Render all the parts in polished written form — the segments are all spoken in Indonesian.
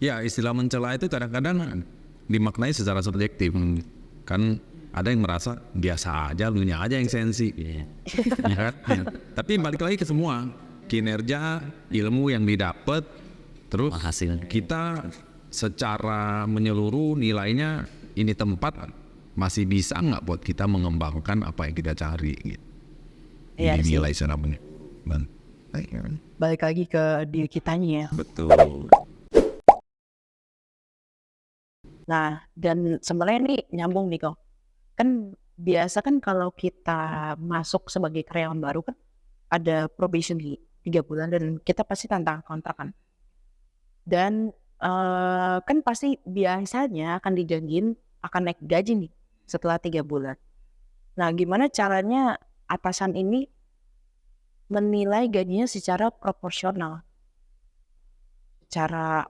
Ya, istilah mencela itu kadang-kadang dimaknai secara subjektif. Kan ada yang merasa biasa aja, lunya aja yang sensi. Ya kan? Tapi balik lagi ke semua kinerja, ilmu yang didapat, terus hasilnya. Kita secara menyeluruh nilainya ini tempat masih bisa nggak buat kita mengembangkan apa yang kita cari gitu. Iya Ini sih. nilai secara Balik lagi ke diri kitanya ya. betul. Nah, dan sebenarnya nih nyambung nih kok. Kan biasa kan kalau kita masuk sebagai karyawan baru kan ada probation 3 bulan dan kita pasti tantang kontrak kan. Dan kan pasti biasanya akan dijanjiin akan naik gaji nih setelah 3 bulan. Nah, gimana caranya atasan ini menilai gajinya secara proporsional?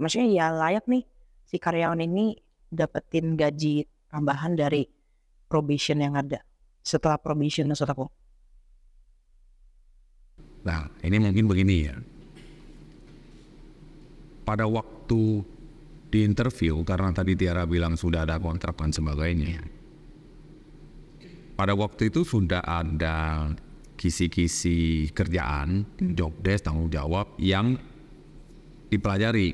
Maksudnya ya layak nih si karyawan ini dapetin gaji tambahan dari probation yang ada. Setelah probation maksud aku. Nah, ini mungkin begini ya. Pada waktu di interview, karena tadi Tiara bilang sudah ada kontrak dan sebagainya. Pada waktu itu sudah ada kisi-kisi kerjaan, job desk, tanggung jawab yang dipelajari.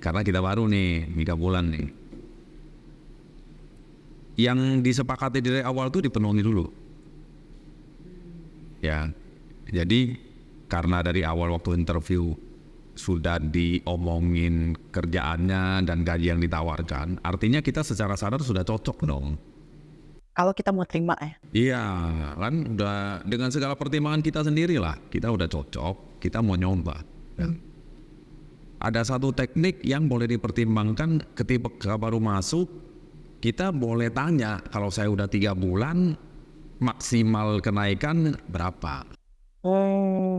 Karena kita baru nih, 3 bulan nih. Yang disepakati dari awal tuh dipenuhi dulu. Ya, jadi karena dari awal waktu interview sudah diomongin kerjaannya dan gaji yang ditawarkan, artinya kita secara sadar sudah cocok dong. Kalau kita mau terima ya. Iya, kan udah dengan segala pertimbangan kita sendiri lah, kita udah cocok, kita mau nyoba. Ya. Ada satu teknik yang boleh dipertimbangkan ketika baru masuk, kita boleh tanya kalau saya udah 3 bulan maksimal kenaikan berapa?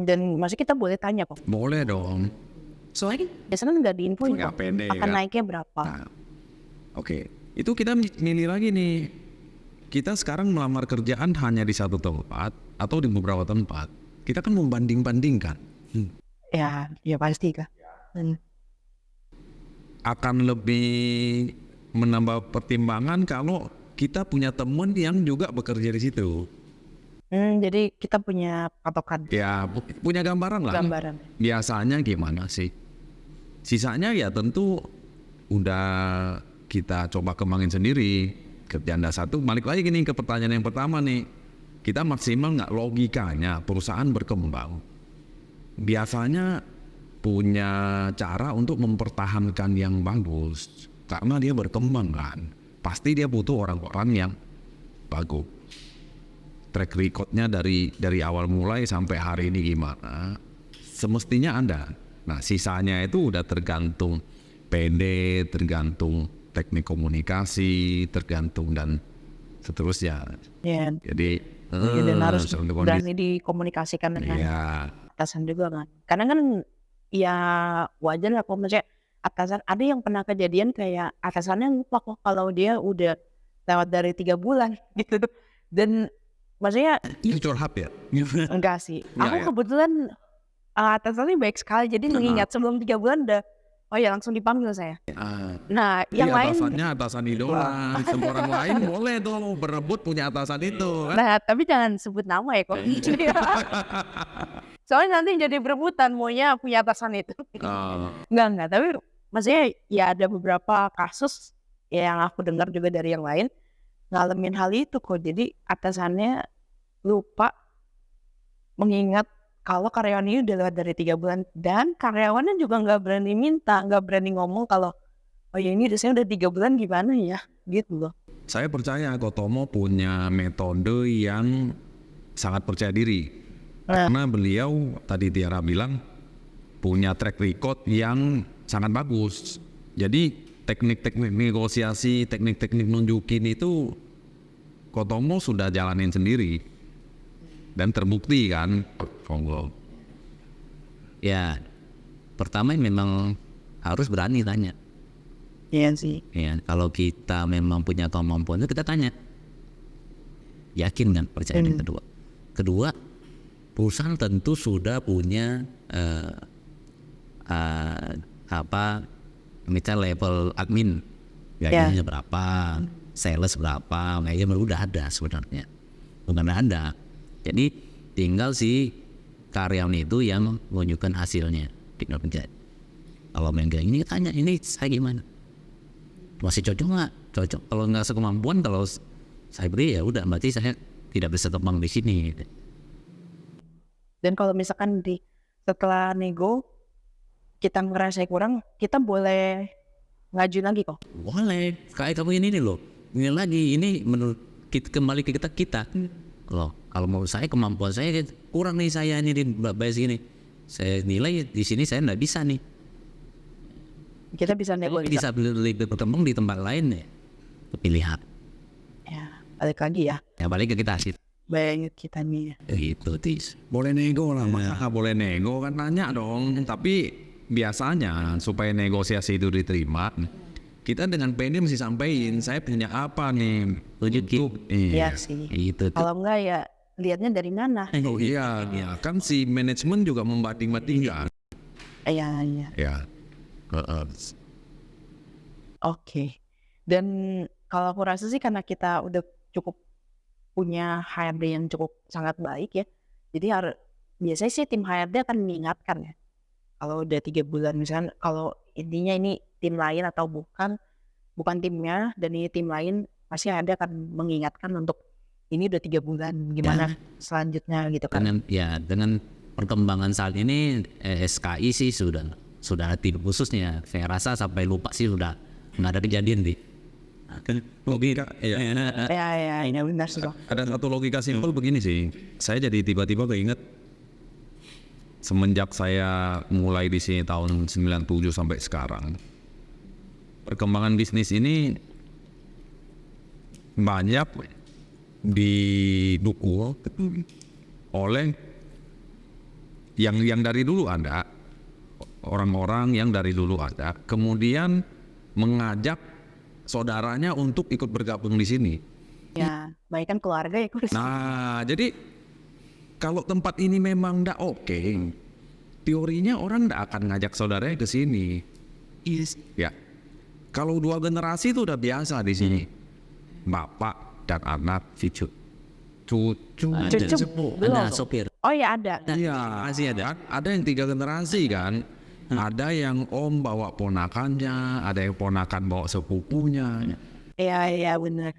Dan maksudnya kita boleh tanya kok. Boleh dong. Soalnya biasanya nggak diinfoin Nggak kok pede, akan kan? naiknya berapa. Nah, oke. Itu kita milih lagi nih. Kita sekarang melamar kerjaan hanya di satu tempat atau di beberapa tempat. Kita kan membanding-bandingkan. Ya pasti kah. Akan lebih menambah pertimbangan kalau kita punya teman yang juga bekerja di situ. Jadi kita punya patokan Ya, punya gambaran lah. gambaran. Biasanya gimana sih? Sisanya ya tentu udah kita coba kembangin sendiri. Kerjaan dasar tuh balik lagi gini ke pertanyaan yang pertama nih. Kita maksimal nggak logikanya perusahaan berkembang? Biasanya punya cara untuk mempertahankan yang bagus. Karena dia berkembang kan. Pasti dia butuh orang-orang yang bagus. Track recordnya dari awal mulai sampai hari ini gimana, semestinya ada. Nah sisanya itu udah tergantung PD, tergantung teknik komunikasi, tergantung dan seterusnya. Ya, Jadi dan harus tergantung berani dikomunikasikan dengan ya, atasan juga kan. Karena kan ya wajar lah kalau misalnya atasan ada yang pernah kejadian kayak atasannya lupa kok kalau dia udah lewat dari 3 bulan gitu. Dan maksudnya itu curhat ya. enggak sih. Enggak Aku ya? kebetulan atasannya baik sekali jadi mengingat sebelum 3 bulan udah oh ya langsung dipanggil saya. Nah, yang lain Atasannya atasan idola, semua orang lain boleh tuh berebut punya atasan itu kan. nah, tapi jangan sebut nama ya kok. Soalnya nanti jadi berebutan maunya punya atasan itu. Enggak, tapi maksudnya ya ada beberapa kasus yang aku dengar juga dari yang lain ngalamin hal itu kok. Jadi atasannya lupa mengingat kalau karyawan ini udah lewat dari 3 bulan dan karyawannya juga nggak berani minta, nggak berani ngomong kalau oh ya ini saya udah 3 bulan gimana ya gitu loh. Saya percaya Kotomo punya metode yang sangat percaya diri. Karena beliau tadi Tiara bilang punya track record yang sangat bagus. Jadi teknik-teknik negosiasi, teknik-teknik nunjukin itu Kotomo sudah jalanin sendiri. Dan terbukti kan. Ya, pertama memang harus berani tanya. Iya sih. Ya, kalau kita memang punya kemampuan itu kita tanya. Yakin kan percaya yang kedua. Kedua, perusahaan tentu sudah punya Misalnya level admin gajinya berapa, sales berapa, gajinya udah ada sebenarnya. Bukan ada. Jadi tinggal si karyawan itu yang menunjukkan hasilnya tinggal pencet. Kalau manajer ini tanya, ini saya gimana? Masih cocok nggak? Cocok. Kalau nggak sekemampuan, kalau saya beri ya udah, berarti saya tidak bisa terbang di sini. Dan kalau misalkan setelah nego kita ngerasa kurang, kita boleh ngajuin lagi kok. Boleh. Kayak kamu ini nih loh. Ini lagi, ini menurut kita, kembali ke kita. Loh, kalau mau saya kemampuan saya kurang nih, saya ini bayar segini. Saya nilai di sini saya nggak bisa nih. Kita bisa nego. Bisa lebih berkembang di tempat lain ya. Pilihan. Ya, balik lagi ya. Ya balik ke kita sih. Bayangin kita nih ya. Gitu Tis. Boleh nego lah, masa nggak boleh nego kan, nanya dong. Tapi biasanya supaya negosiasi itu diterima, kita dengan pede mesti sampaikan saya punya apa nih untuk Iya sih. Itu tuh. Kalau enggak ya lihatnya dari mana? Oh iya, kan si manajemen juga membanding-bandingkan. Iya. Ya. Oke. Dan kalau aku rasa sih karena kita udah cukup punya HRD yang cukup sangat baik ya. Jadi biasanya sih tim HRD akan mengingatkan ya. Kalau udah 3 bulan misalnya, kalau intinya ini tim lain atau bukan timnya dan ini tim lain, pasti HRD akan mengingatkan untuk ini udah 3 bulan gimana selanjutnya gitu kan. Dengan perkembangan saat ini SKI sih sudah tim khususnya. Saya rasa sampai lupa sih sudah nggak ada kejadian deh. Logika, iya. Ya, ini benar sih. Ada satu logika simpel begini sih. Saya jadi tiba-tiba keinget semenjak saya mulai di sini tahun 97 sampai sekarang. Perkembangan bisnis ini banyak didukung oleh yang dari dulu ada, orang-orang yang dari dulu ada, kemudian mengajak saudaranya untuk ikut bergabung di sini. Ya, baik kan keluarga ya. Nah, jadi kalau tempat ini memang ndak oke, teorinya orang ndak akan ngajak saudaranya ke sini. Yes. Ya, kalau 2 generasi itu udah biasa di sini. Bapak dan anak, cucu. Cucu Ada belum. sopir. Oh ya ada. Iya, Masih ada. Ada yang 3 generasi kan. Ada yang om bawa ponakannya, ada yang ponakan bawa sepupunya. Iya benar.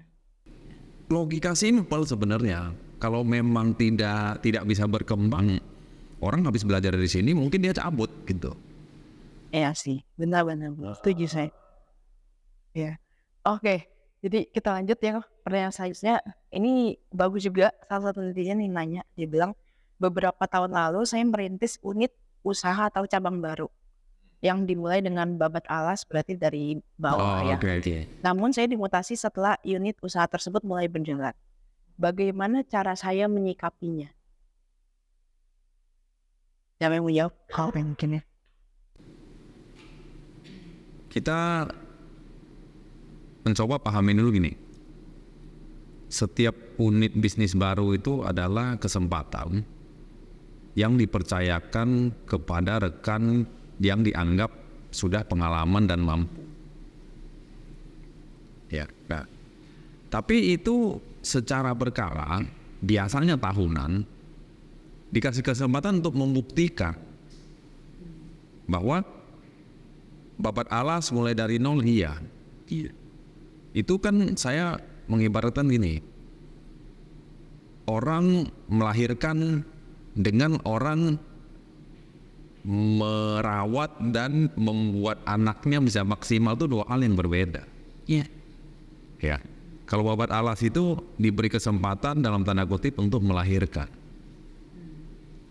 Logika simpel sebenarnya. Kalau memang tidak bisa berkembang, orang habis belajar dari sini mungkin dia cabut gitu. Iya sih, benar. Setuju saya. Ya. Oke, jadi kita lanjut ya pertanyaan selanjutnya. Ini bagus juga, salah satu netizen yang nanya, dia bilang beberapa tahun lalu saya merintis unit usaha atau cabang baru yang dimulai dengan babat alas, berarti dari bawah ya. Oke. Namun saya dimutasi setelah unit usaha tersebut mulai berjalan. Bagaimana cara saya menyikapinya? Siapa yang mau jawab? Kau mungkin ya. Kita mencoba pahamin dulu gini. Setiap unit bisnis baru itu adalah kesempatan yang dipercayakan kepada rekan yang dianggap sudah pengalaman dan mampu. Ya, nah. Tapi itu secara berkala, biasanya tahunan, dikasih kesempatan untuk membuktikan bahwa babat alas mulai dari nol, iya. Itu kan saya mengibaratkan gini, orang melahirkan dengan orang merawat dan membuat anaknya bisa maksimal itu 2 hal yang berbeda. Iya. Ya, kalau babat alas itu diberi kesempatan dalam tanda kutip untuk melahirkan,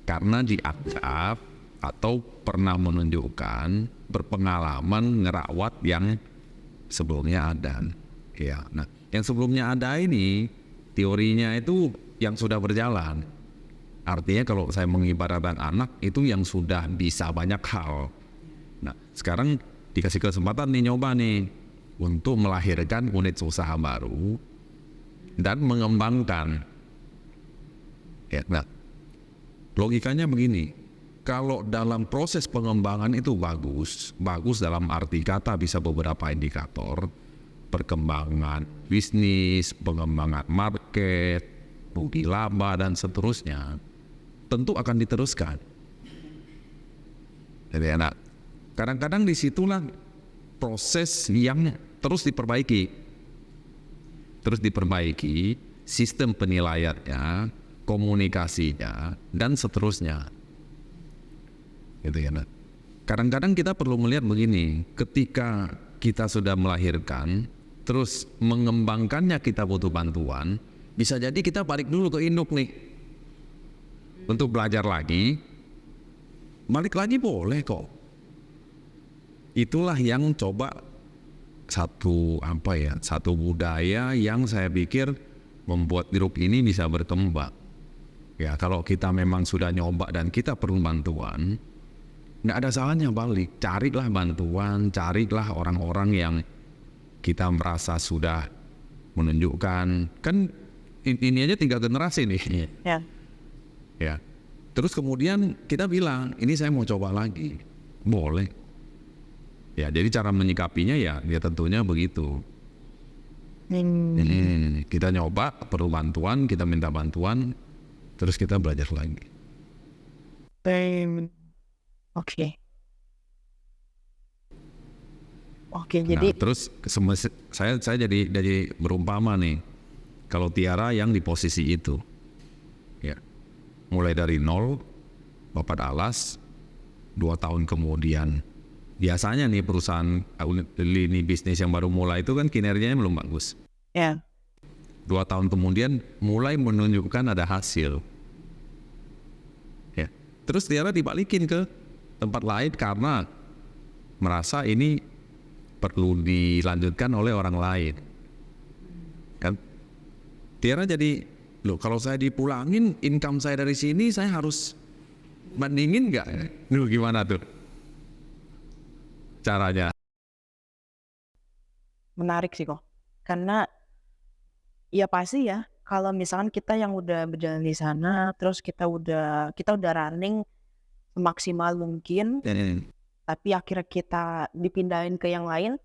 karena dianggap atau pernah menunjukkan berpengalaman ngerawat yang sebelumnya ada. Ya, nah yang sebelumnya ada ini teorinya itu yang sudah berjalan. Artinya kalau saya mengibaratkan anak itu yang sudah bisa banyak hal. Nah sekarang dikasih kesempatan nih, nyoba nih untuk melahirkan unit usaha baru dan mengembangkan. Ya, nah logikanya begini, kalau dalam proses pengembangan itu bagus dalam arti kata bisa beberapa indikator, perkembangan bisnis, pengembangan market, rugi laba dan seterusnya, tentu akan diteruskan. Jadi enak. Kadang-kadang disitulah proses yang terus diperbaiki, sistem penilaiannya, komunikasinya, dan seterusnya. Gitu ya. Kadang-kadang kita perlu melihat begini, ketika kita sudah melahirkan, terus mengembangkannya kita butuh bantuan, bisa jadi kita balik dulu ke induk nih, untuk belajar lagi, balik lagi boleh kok. Itulah yang coba satu budaya yang saya pikir membuat grup ini bisa berkembang. Ya kalau kita memang sudah nyoba dan kita perlu bantuan, nggak ada salahnya balik, carilah bantuan, carilah orang-orang yang kita merasa sudah menunjukkan, kan ini aja 3 generasi nih. Ya. Ya. Terus kemudian kita bilang, ini saya mau coba lagi, boleh. Ya jadi cara menyikapinya ya tentunya begitu. Kita nyoba, perlu bantuan, kita minta bantuan, terus kita belajar lagi. Oke. Nah, Jadi terus saya jadi berumpama nih, kalau Tiara yang di posisi itu, ya, mulai dari nol, dapat alas, 2 tahun kemudian, biasanya nih perusahaan lini bisnis yang baru mulai itu kan kinerjanya belum bagus. ya. 2 tahun kemudian mulai menunjukkan ada hasil. Ya, terus Tiara dibalikin ke tempat lain karena merasa ini perlu dilanjutkan oleh orang lain. Kan? Tiara jadi, loh kalau saya dipulangin income saya dari sini, saya harus bandingin nggak? Loh gimana tuh caranya? Menarik sih kok. Karena ya pasti ya kalau misalkan kita yang udah berjalan di sana, terus kita udah running semaksimal mungkin, tapi akhirnya kita dipindahin ke yang lain,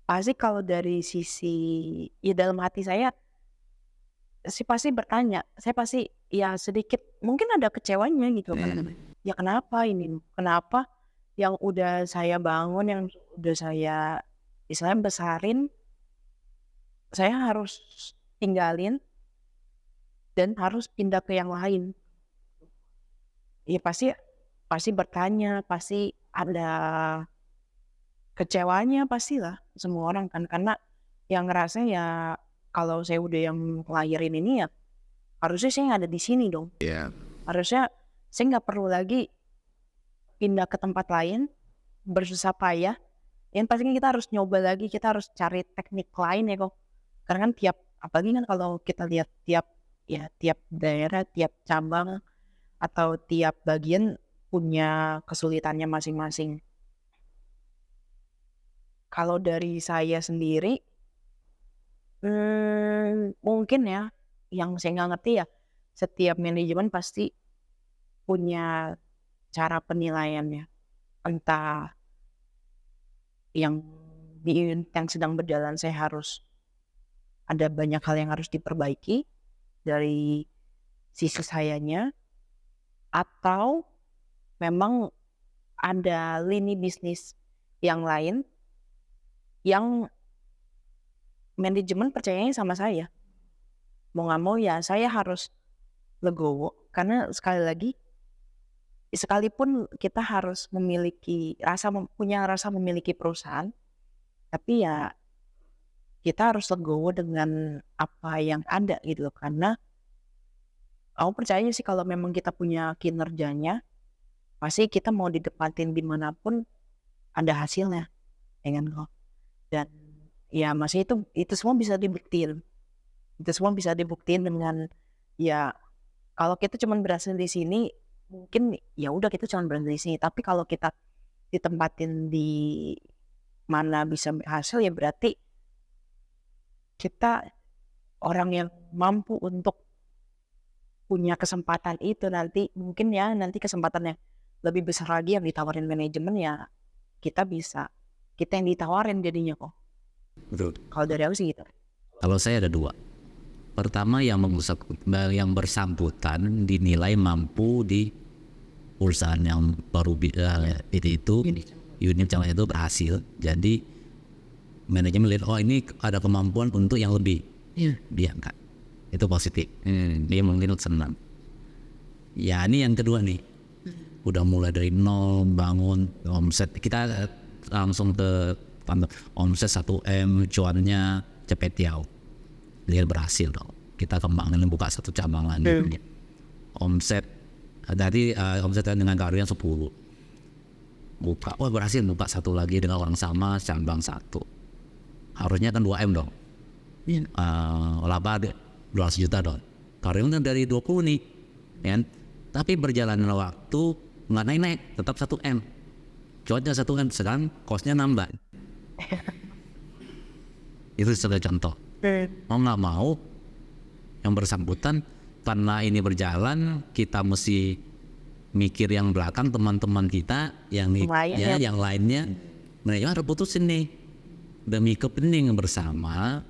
pasti kalau dari sisi ya dalam hati saya pasti bertanya, saya pasti ya sedikit mungkin ada kecewanya gitu kan. Ya kenapa ini? Kenapa yang udah saya bangun, yang udah saya istilahnya besarin, saya harus tinggalin dan harus pindah ke yang lain. Ya pasti bertanya, pasti ada kecewanya pastilah semua orang kan, karena yang ngerasa ya kalau saya udah yang ngelahirin ini ya harusnya saya nggak ada di sini dong. Ya. Harusnya saya nggak perlu lagi pindah ke tempat lain bersusah payah. Yang pastinya kita harus nyoba lagi, kita harus cari teknik lain ya kok. Karena kan apalagi kan kalau kita lihat tiap daerah, tiap cabang atau tiap bagian punya kesulitannya masing-masing. Kalau dari saya sendiri, mungkin ya, yang saya nggak ngerti ya, setiap manajemen pasti punya cara penilaiannya. Entah yang sedang berjalan saya harus ada banyak hal yang harus diperbaiki dari sisi sayanya, atau memang ada lini bisnis yang lain yang manajemen percayanya sama saya. Mau nggak mau ya saya harus legowo, karena sekali lagi sekalipun kita harus punya rasa memiliki perusahaan, tapi ya kita harus legowo dengan apa yang ada gitu loh. Karena aku percaya sih kalau memang kita punya kinerjanya, pasti kita mau ditempatin dimanapun ada hasilnya, ya kan kok. Dan ya masih itu semua bisa dibuktiin. Itu semua bisa dibuktiin dengan ya kalau kita cuma berhasil di sini, mungkin ya udah kita cuma berhasil di sini. Tapi kalau kita ditempatin di mana bisa berhasil, ya berarti kita orang yang mampu untuk punya kesempatan itu nanti. Mungkin ya nanti kesempatannya lebih besar lagi yang ditawarin manajemen, ya kita yang ditawarin jadinya kok. Betul. Kalau dari aku sih gitu. Kalau saya ada 2. Pertama, yang bersangkutan dinilai mampu di perusahaan yang baru itu unit calon itu berhasil. Jadi manajemen lihat, oh ini ada kemampuan untuk yang lebih, diangkat. Itu positif. Dia mungkin senang. Ya ini yang kedua nih, udah mulai dari nol bangun omset, kita langsung ke omset 1M, cuannya cepet jauh. Dia berhasil dong. Kita kembangin, buka 1 cabang lagi. Omset tadi omset dengan karyawan 10. Berhasil buka 1 lagi dengan orang sama, cabang 1. Harusnya kan 2M dong. Laba 200 juta dong. Karyawan kan dari 20 nih. Kan? Tapi berjalannya waktu nggak naik-naik, tetap 1M. Cuannya 1M, sedang costnya nambah. Itu sudah contoh. Mau nggak mau yang bersangkutan, karena ini berjalan, kita mesti mikir yang belakang, teman-teman kita yang lainnya mereka harus putusin nih demi kepentingan bersama.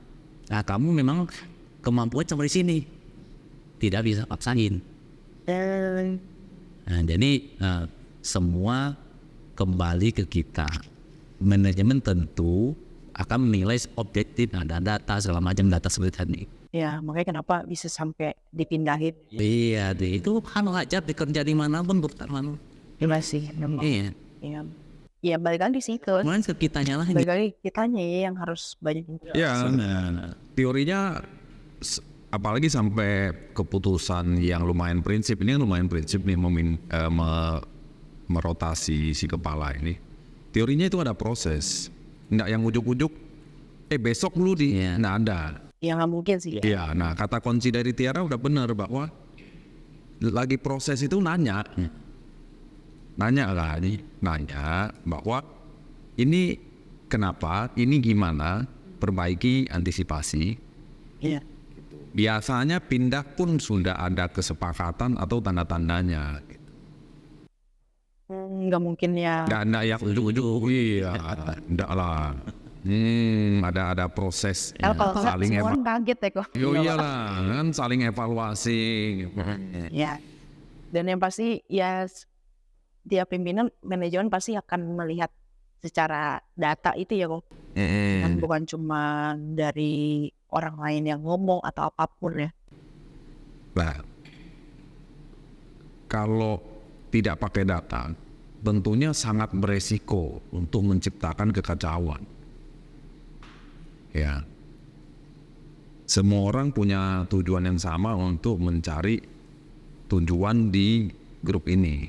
Nah, kamu memang kemampuan sampai di sini, tidak bisa paksain. Nah, jadi semua kembali ke kita. Manajemen tentu akan menilai objektif, ada data segala macam, data seperti tadi. Ya makanya kenapa bisa sampai dipindahin. Iya, itu kan wajar dikerja di manapun, bertahan. Iya sih. Iya. Ya balik lagi sih ke kitanya lah. Balik lagi kitanya yang harus banyak. Ya, teorinya apalagi sampai keputusan yang lumayan prinsip, ini lumayan prinsip nih, merotasi si kepala ini. Teorinya itu ada proses, nggak yang ujuk-ujuk besok lu nggak ada. Ya nggak mungkin sih. Iya, nah kata kunci dari Tiara udah benar, bahwa lagi proses itu nanya bahwa ini kenapa, ini gimana, perbaiki, antisipasi. Iya. Biasanya pindah pun sudah ada kesepakatan atau tanda-tandanya. Nggak mungkin ya. Nggak yang ujuk-ujuk. Iya, nggak lah. Ada proses saling semua kaget ya kok. Iyalah, kan saling evaluasi. Ya. Dan yang pasti ya tiap pimpinan manajemen pasti akan melihat secara data itu ya kok. Kan bukan cuma dari orang lain yang ngomong atau apapun ya. Nah, kalau tidak pakai data, tentunya sangat beresiko untuk menciptakan kekacauan. Ya, semua orang punya tujuan yang sama untuk mencari tujuan di grup ini.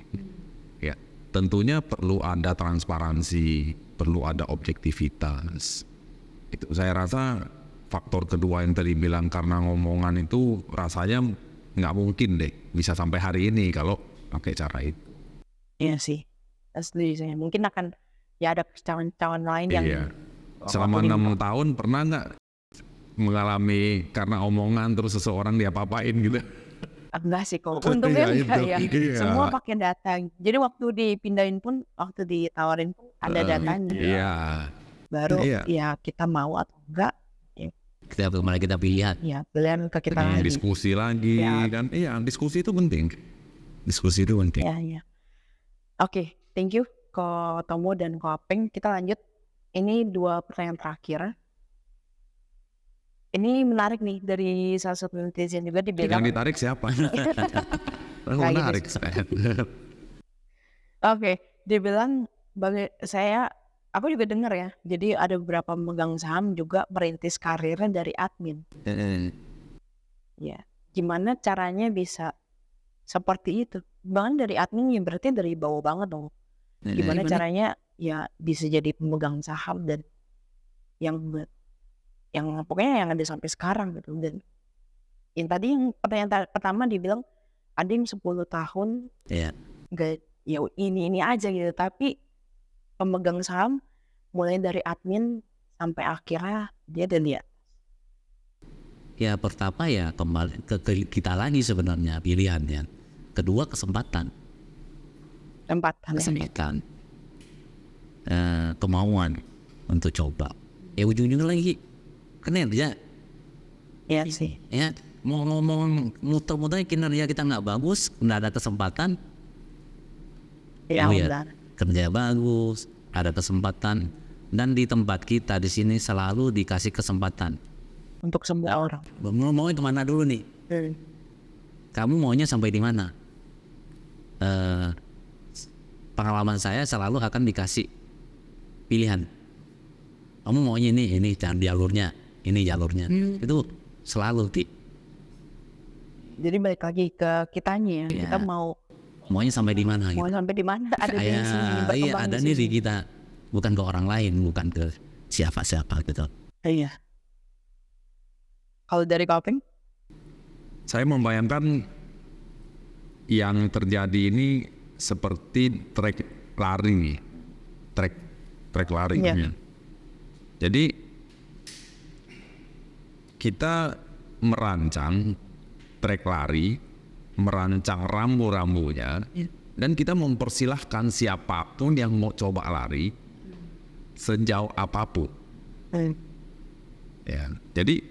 Ya, tentunya perlu ada transparansi, perlu ada objektivitas. Itu saya rasa faktor kedua yang tadi bilang, karena ngomongan itu rasanya nggak mungkin deh bisa sampai hari ini kalau pakai cara itu. Iya sih, asli saya mungkin akan ya ada cawan-cawan lain yang. Iya. Selama 6 tahun pernah nggak mengalami karena omongan terus seseorang diapa-apain gitu? Enggak sih kok, untungnya enggak ya. Iya. Semua pakai data. Jadi waktu dipindahin pun, waktu ditawarin pun ada datanya. Iya. Baru ya kita mau atau enggak. Kita pilihan. Ya pilihan ke kita lagi. Diskusi lagi dan diskusi itu penting. Diskusi itu penting. Iya. Oke, thank you Ko Tomo dan Ko Apeng. Kita lanjut. Ini 2 pertanyaan terakhir. Ini menarik nih, dari salah satu netizen juga dibilang. Yang ditarik siapa? Menarik. Oke, dibilang aku juga dengar ya. Jadi ada beberapa pemegang saham juga merintis karirnya dari admin. Ya, gimana caranya bisa seperti itu? Bahkan dari admin ya berarti dari bawah banget dong. Gimana caranya ya bisa jadi pemegang saham dan yang pokoknya yang ada sampai sekarang gitu. Dan yang tadi yang pertanyaan pertama dibilang ada yang 10 tahun gak, ya ini aja gitu, tapi pemegang saham mulai dari admin sampai akhirnya dia udah lihat. Ya pertama ya kembali ke kita lagi sebenarnya pilihannya. Kedua kesempatan. kesempatan, kemauan untuk coba. Ujung-ujungnya lagi kinerja. Iya sih. Ya, mau ngomong muter-muter kinerja kita nggak bagus, nggak ada kesempatan. Iya, ya, benar. kerja bagus, ada kesempatan, dan di tempat kita di sini selalu dikasih kesempatan. Untuk semua orang. Mau kemana dulu nih? Kamu maunya sampai di mana? Pengalaman saya selalu akan dikasih pilihan. Kamu maunya ini jalurnya, ini jalurnya. Itu selalu Jadi balik lagi ke kitanya ya. Kita maunya sampai di mana? mau sampai di mana, ada di sini, Iya, berkembang ada di nih di sini. kita, bukan ke orang lain, bukan ke siapa-siapa gitu. Iya. Kalau dari Kopeng? Saya membayangkan yang terjadi ini seperti trek lari nih, trek lari. Iya. Jadi kita merancang trek lari, merancang rambu-rambunya, dan kita mempersilahkan siapapun yang mau coba lari sejauh apapun. Ya, jadi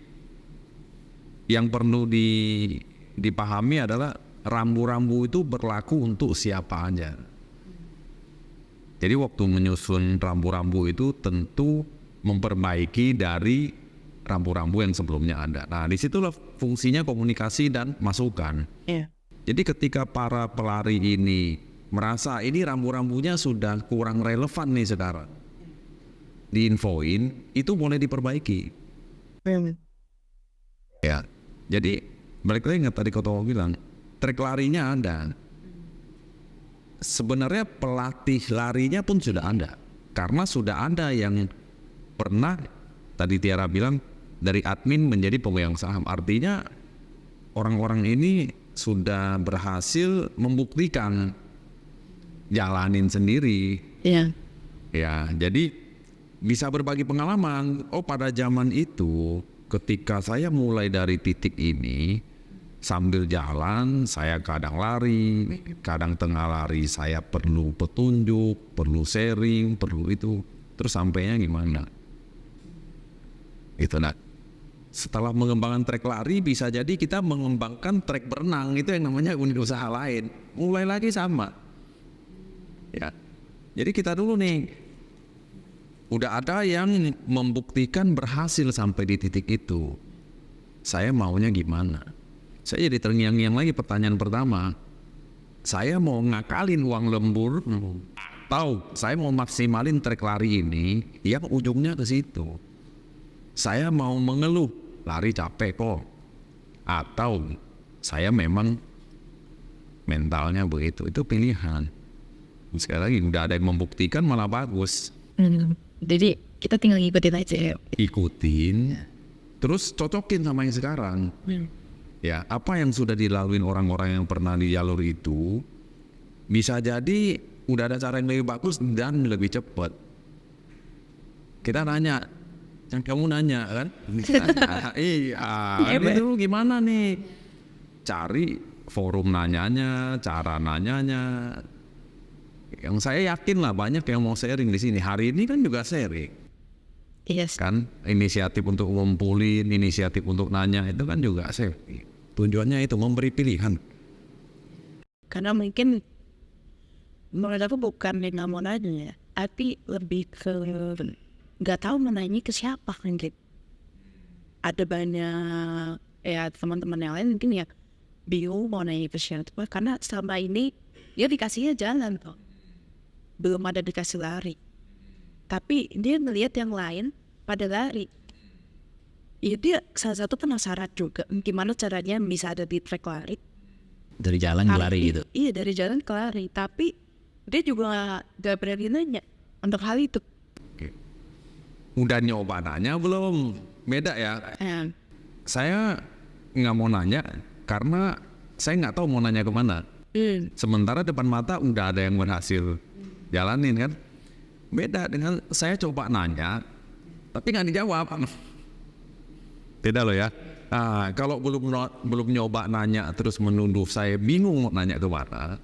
yang perlu dipahami adalah rambu-rambu itu berlaku untuk siapa aja. Jadi waktu menyusun rambu-rambu itu tentu memperbaiki dari rambu-rambu yang sebelumnya ada. Nah, disitulah fungsinya komunikasi dan masukan. Iya. Jadi ketika para pelari ini merasa ini rambu-rambunya sudah kurang relevan nih sekarang, diinfoin, itu boleh diperbaiki. Ya, jadi balik lagi tadi Kotowo bilang, trek larinya ada. Sebenarnya pelatih larinya pun sudah ada, karena sudah ada yang pernah, tadi Tiara bilang, dari admin menjadi pemegang saham. Artinya orang-orang ini sudah berhasil membuktikan jalanin sendiri. Iya. Ya, jadi bisa berbagi pengalaman. Oh, pada zaman itu ketika saya mulai dari titik ini, sambil jalan saya kadang lari, kadang tengah lari saya perlu petunjuk, perlu sharing, perlu itu. Terus sampainya gimana? Itu nah. Setelah mengembangkan trek lari, bisa jadi kita mengembangkan trek berenang, itu yang namanya unit usaha lain. Mulai lagi sama. Ya. Jadi kita dulu nih, udah ada yang membuktikan berhasil sampai di titik itu. Saya maunya gimana? Saya jadi terngiang-ngiang lagi pertanyaan pertama. Saya mau ngakalin uang lembur, atau saya mau maksimalin trek lari ini yang ujungnya ke situ. Saya mau mengeluh, lari capek kok. Atau saya memang mentalnya begitu, itu pilihan. Sekali lagi udah ada yang membuktikan malah bagus. Jadi kita tinggal ngikutin aja ya. Ikutin, terus cocokin sama yang sekarang. Ya, apa yang sudah dilaluin orang-orang yang pernah di jalur itu, bisa jadi udah ada cara yang lebih bagus dan lebih cepat. Kita nanya, yang kamu nanya kan? Iya, itu gimana nih? Cari forum nanyanya, cara nanyanya. Yang saya yakin lah banyak yang mau sharing di sini. Hari ini kan juga sharing. Yes. Kan inisiatif untuk ngumpulin, inisiatif untuk nanya itu kan juga sharing. Tujuannya itu memberi pilihan. Karena mungkin menurut aku bukan nggak mau nanya ya, tapi lebih ke nggak tahu menanya ke siapa kan gitu. Ada banyak ya teman-teman yang lain mungkin ya bingung mau nanya ke siapa karena selama ini dia dikasihnya jalan tuh, belum ada dikasih lari. Tapi dia ngelihat yang lain pada lari. Ya dia salah satu penasaran juga gimana caranya bisa ada di trek lari. Dari jalan ke lari gitu. Iya dari jalan ke lari, tapi dia juga gak berani nanya untuk hal itu. Udah nyoba nanya belum? Beda ya. Saya nggak mau nanya karena saya nggak tahu mau nanya kemana. Sementara depan mata udah ada yang berhasil jalanin kan. Beda dengan saya coba nanya tapi nggak dijawab. Beda loh ya. Nah, kalau belum nyoba nanya terus menuduh saya bingung mau nanya kemana,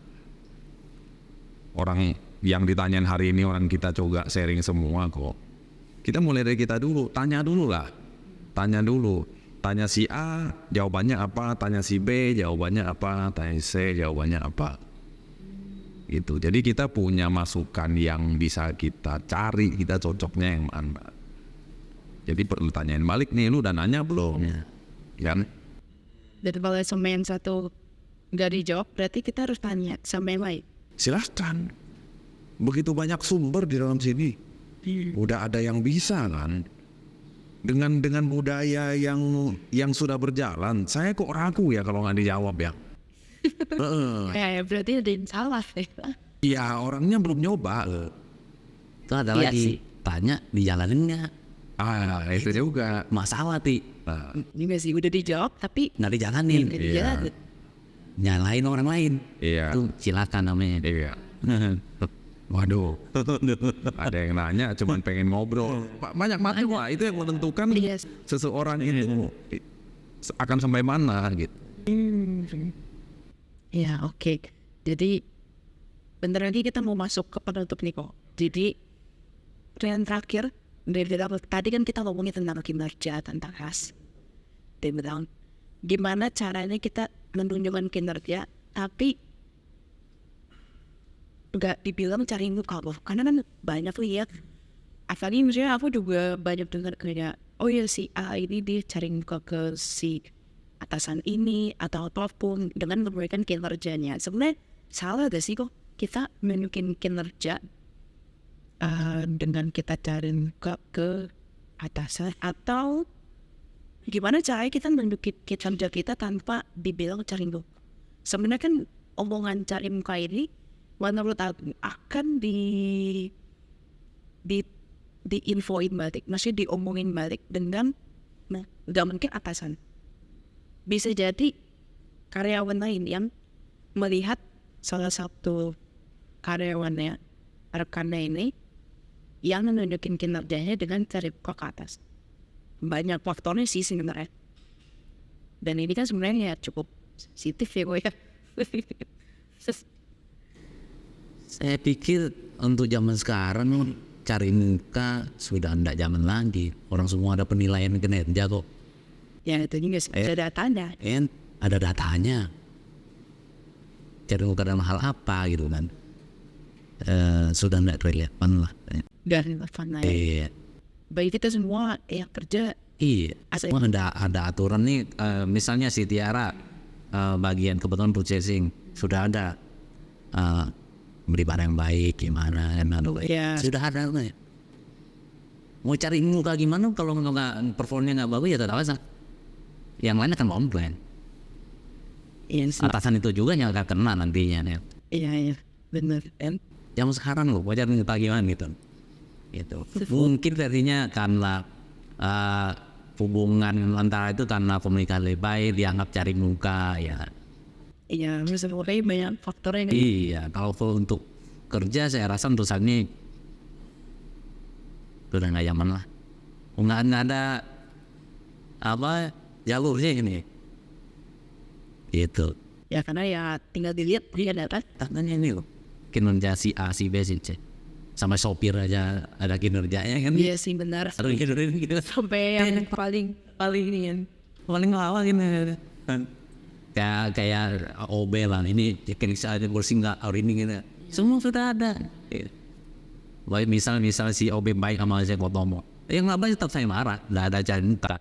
orang yang ditanyain hari ini orang kita coba sharing semua kok. Kita mulai dari kita dulu, tanya dulu. Tanya si A jawabannya apa, tanya si B jawabannya apa, tanya si C jawabannya apa. Gitu. Jadi kita punya masukan yang bisa kita cari, kita cocoknya yang mana. Jadi perlu tanyain balik nih, lu udah nanya belum? Kan? Dan kalau sama yang satu nggak dijawab, berarti kita harus tanya sama yang lain. Silahkan. Begitu banyak sumber di dalam sini. Udah ada yang bisa kan. Dengan budaya yang sudah berjalan, saya kok ragu ya kalau nggak dijawab ya. Ya berarti ada yang salah. Ya orangnya belum nyoba. Itu ada Iya lagi sih. tanya dijalanin nggak, Itu juga. masalah Nah, Juga sih udah dijawab tapi nggak dijalanin, nggak Iya. dijalanin. nyalain orang lain. iya. Itu silakan namanya. Iya. Waduh. Ada yang nanya cuman pengen ngobrol. Banyak masalah itu yang menentukan Iya. seseorang ini akan sampai mana gitu. Ya oke. Jadi bentar lagi kita mau masuk ke penutup nih kok. Jadi yang terakhir dari tadi kan kita ngomongin tentang kinerja, tentang khas. Dia bilang gimana caranya kita menunjukkan kinerja tapi nggak dibilang cari muka loh. Karena kan banyak lihat. Apalagi misalnya aku juga banyak dengar kayak oh ya si A ini dia cari muka ke si atasan ini atau apapun dengan memberikan kinerjanya. Sebenarnya salah gak sih kok kita menunjukin kinerja dengan kita cari muka ke atasan, atau gimana caranya kita menunjukin kinerja kita tanpa dibilang cari muka. Sebenarnya kan omongan cari muka ini menurut aku akan diinfoin balik, maksudnya diomongin balik dengan gak mungkin atasan. Bisa jadi karyawan lain yang melihat salah satu karyawannya, rekannya ini yang menunjukin kinerjanya dengan cari muka ke atas. Banyak faktornya sih sebenarnya. Dan ini kan sebenarnya ya cukup sensitif ya gue ya. Saya pikir untuk zaman sekarang cari muka sudah tidak zaman lagi. Orang semua ada penilaian kinerja kok. Ya itu juga sih, ada datanya. Ada datanya. Cari muka dalam hal apa gitu kan. Sudah tidak relevan lah. Dan relevan lah ya. Iya. Bagi kita semua yang kerja. Iya, semua ada aturan nih. Misalnya si Tiara bagian kebetulan purchasing sudah ada beli barang yang baik gimana kan, Ya. sudah ada kan. Mau cari muka gimana kalau nggak performnya nggak bagus ya tetap aja. Yang lain akan komplain. Iya sih. Atasan itu juga yang akan kena nantinya nih. Iya benar. Jam sekarang loh, wajar minta gimana gitu. Gitu. Mungkin versinya karena hubungan antara itu karena komunikasi lebih baik, dianggap cari muka ya. Iya, sebenarnya banyak faktornya kan. Iya, kalau untuk kerja saya rasa untuk saat ini udah nggak nyaman lah. Nggak ada apa jalurnya ini. Gitu. Ya karena ya tinggal dilihat dia ada. Tandanya ini loh, kinerja si A, si B, si C. Sama sopir aja ada kinerjanya kan. Iya sih benar. Harus gitu. Sampai yang paling ini kan. Paling awal ini. Kayak OB lah, ini kerja aja bersih nggak hari ini gitu. Semua sudah ada. Baik misal si OB baik sama saya potong. Yang nggak baik tetap saya marah. Nggak ada cinta.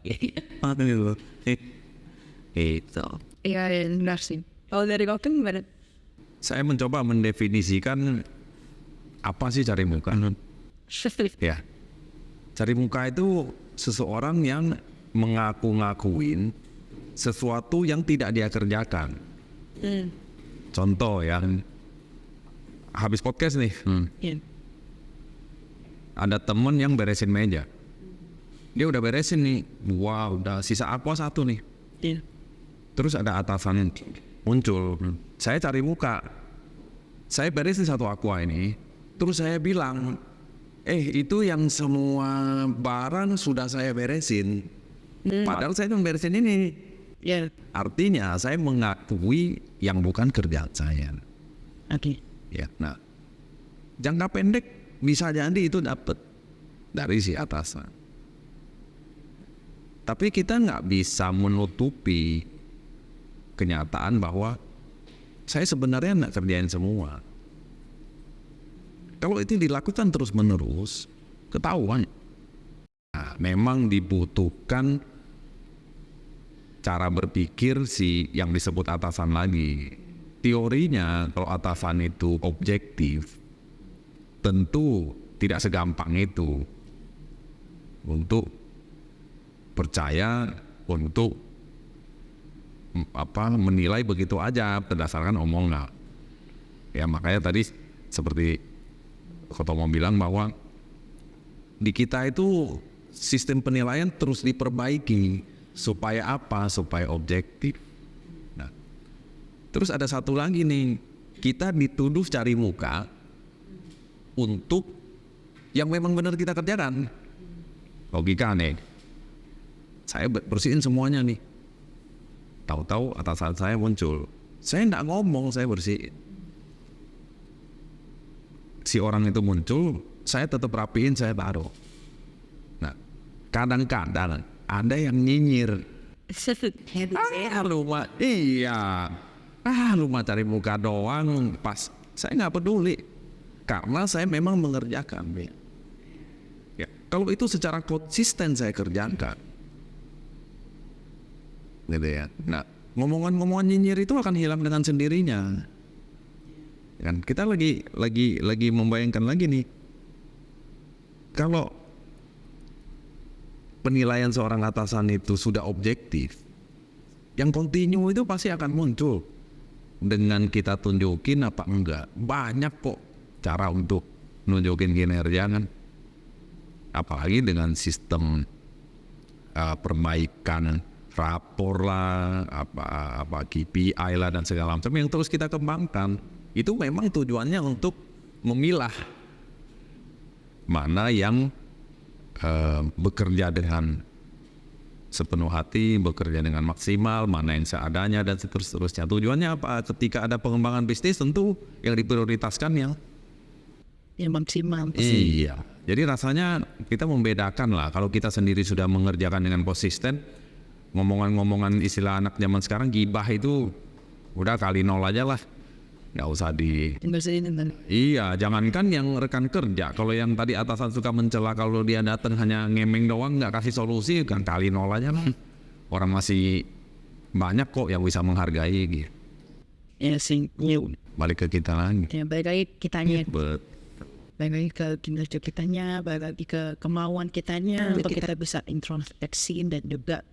Gitu. Iya benar sih. Kalau dari kau kan gimana? Saya mencoba mendefinisikan apa sih cari muka. Ya, cari muka itu seseorang yang mengaku-ngakuin sesuatu yang tidak dia kerjakan. Contoh ya, habis podcast nih, Iya. ada temen yang beresin meja. Dia udah beresin nih, wah udah sisa aqua satu nih. Iya. Terus ada atasan muncul, saya cari muka. Saya beresin satu aqua ini, terus saya bilang, itu yang semua barang sudah saya beresin. Padahal saya cuma beresin ini. Iya. Artinya saya mengakui yang bukan kerjaan saya. Oke. Ya, nah jangka pendek bisa jadi itu dapat dari si atasan. Tapi kita nggak bisa menutupi kenyataan bahwa saya sebenarnya nggak kerjain semua. Kalau itu dilakukan terus-menerus, ketahuan. Nah, memang dibutuhkan cara berpikir si yang disebut atasan lagi. Teorinya kalau atasan itu objektif, tentu tidak segampang itu untuk percaya, untuk menilai begitu aja berdasarkan omongan. Ya makanya tadi seperti Kotomo bilang bahwa di kita itu sistem penilaian terus diperbaiki supaya apa? Supaya objektif. Nah, terus ada satu lagi nih, kita dituduh cari muka untuk yang memang benar kita kerjakan. Logika nih, saya bersihin semuanya nih. Tahu-tahu atasan saya muncul, saya nggak ngomong, saya bersihin. Si orang itu muncul, saya tetap rapiin, saya taruh. Nah, kadang-kadang ada yang nyinyir. Lu mah cari muka doang. Pas saya nggak peduli, karena saya memang mengerjakan. Ya, kalau itu secara konsisten saya kerjakan, gitu ya. Nah, ngomongan nyinyir itu akan hilang dengan sendirinya. Kan kita lagi membayangkan lagi nih, kalau penilaian seorang atasan itu sudah objektif, yang kontinu itu pasti akan muncul. Dengan kita tunjukin apa enggak, banyak kok cara untuk nunjukin kinerja kan. Apalagi dengan sistem perbaikan rapor lah, apa KPI lah dan segala macam yang terus kita kembangkan. Itu memang tujuannya untuk memilah mana yang bekerja dengan sepenuh hati, bekerja dengan maksimal, mana yang seadanya dan seterusnya. Tujuannya apa? Ketika ada pengembangan bisnis tentu yang diprioritaskan yang maksimal. Iya. Jadi rasanya kita membedakan lah. Kalau kita sendiri sudah mengerjakan dengan konsisten, ngomongan istilah anak zaman sekarang gibah itu udah kali 0 aja lah. Nggak usah Iya, jangankan yang rekan kerja. Kalau yang tadi atasan suka mencela, kalau dia datang hanya ngemeng doang, nggak kasih solusi, kan kali 0 aja lah. Orang masih banyak kok yang bisa menghargai gitu. Ya sih. Balik ke kita lagi. Ya, balik lagi kitanya. Balik lagi ke kinerja kitanya, balik lagi ke kemauan kitanya, untuk kita bisa introspeksi dan juga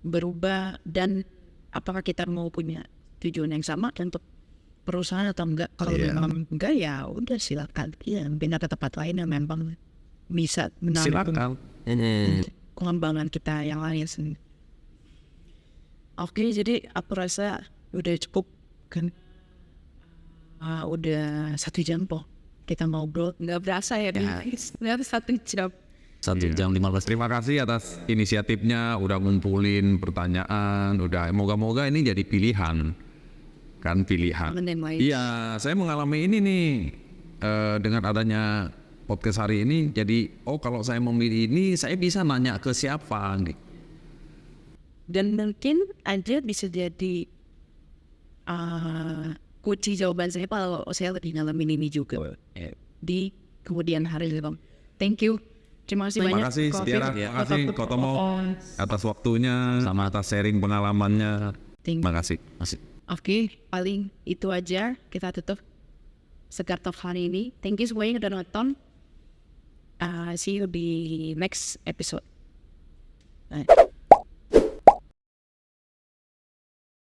berubah, dan apakah kita mau punya tujuan yang sama untuk perusahaan atau enggak. Kalau memang enggak, ya udah silakan pindah ke tempat lain yang memang bisa menampung pengembangan kita yang lain sendiri. Oke, jadi aku rasa udah cukup kan. Udah 1 jam po kita ngobrol, nggak berasa ya, udah 1 jam. 1 jam 15. Terima kasih atas inisiatifnya, udah ngumpulin pertanyaan, udah moga-moga ini jadi pilihan. Kan pilihan. Iya, saya mengalami ini nih dengan adanya podcast hari ini. Jadi, kalau saya memilih ini, saya bisa nanya ke siapa nih. Dan mungkin aja bisa jadi kunci jawaban saya kalau saya lebih ngalamin ini juga di kemudian hari. Thank you. Terima kasih banyak. Terima kasih Setiara, terima kasih Kotomo atas waktunya, sama atas sharing pengalamannya. Terima kasih. Oke, paling itu aja kita tutup Segar Talk hari ini. Thank you semuanya yang udah nonton. See you di next episode. Bye.